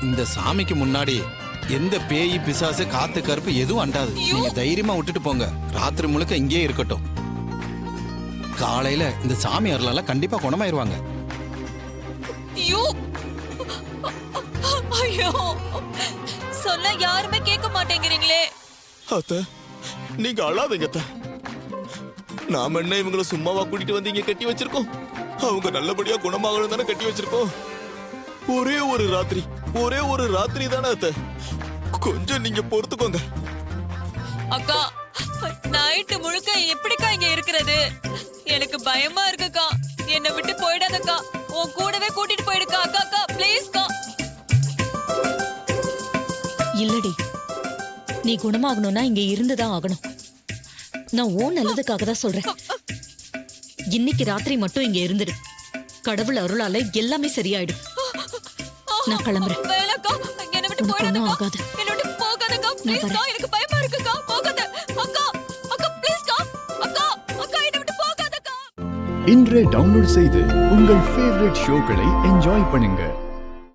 இந்த சாமிக்கு முன்னாடி எந்த பேய் பிசாசு காத்து கருப்பு எதுவும் அண்டாது. நீங்க தைரியமா விட்டுட்டு போங்க. ராத்திரி முழுக்க இங்கேயே இருக்கட்டும். காலையில இந்த சாமி அருளால கண்டிப்பா குணமாயிருவாங்க. ஐயோ, சொன்னா யாருமே கேட்க மாட்டேங்கிறீங்களே. அத்த, நீங்க அழாதீங்க அத்த. நாம என்ன இவங்கள சும்மாவா கூட்டிட்டு வந்து இங்க கட்டி வச்சிருக்கோம்? அவங்க நல்லபடியா குணமாகணும் தானே கட்டி வச்சிருக்கோம். ஒரே ஒரு ராத்திரி தானே அத்த. கொஞ்சம் நீங்க பொறுத்துக்கோங்க. அக்கா, நைட்டு முழுக்க எப்படிக்கா இங்க இருக்கிறது? எனக்கு பயமா இருக்குக்கா. என்னை விட்டு போயிடாதக்கா. உன் கூடவே கூட்டிட்டு போயிடுக்கா. அக்கா அக்கா ப்ளீஸ்க்கா. இல்லடி, நீ குணமாகணும்னா இங்க இருந்துதான் ஆகணும். நான் ஓ நல்லதுக்காக தான் சொல்றேன். இன்னைக்கு ராத்திரி மட்டும் இங்க இருந்துடு. கடவுள் அருளால எல்லாமே சரியாயிடும். நான் கிளம்புறேன். வேலக்கா, என்னை விட்டு போயிடாதக்கா. ஆகாது. என்னை விட்டு போகாதக்கா ப்ளீஸ்க்கா. எனக்கு பயமா இருக்குக்கா. போகாத. அக்கா அக்கா ப்ளீஸ்க்கா. அக்கா அக்கா என்னை விட்டு போகாதக்கா. இன்றே டவுன்லோட் செய்து உங்கள் ஃபேவரட் ஷோக்களை என்ஜாய் பண்ணுங்க.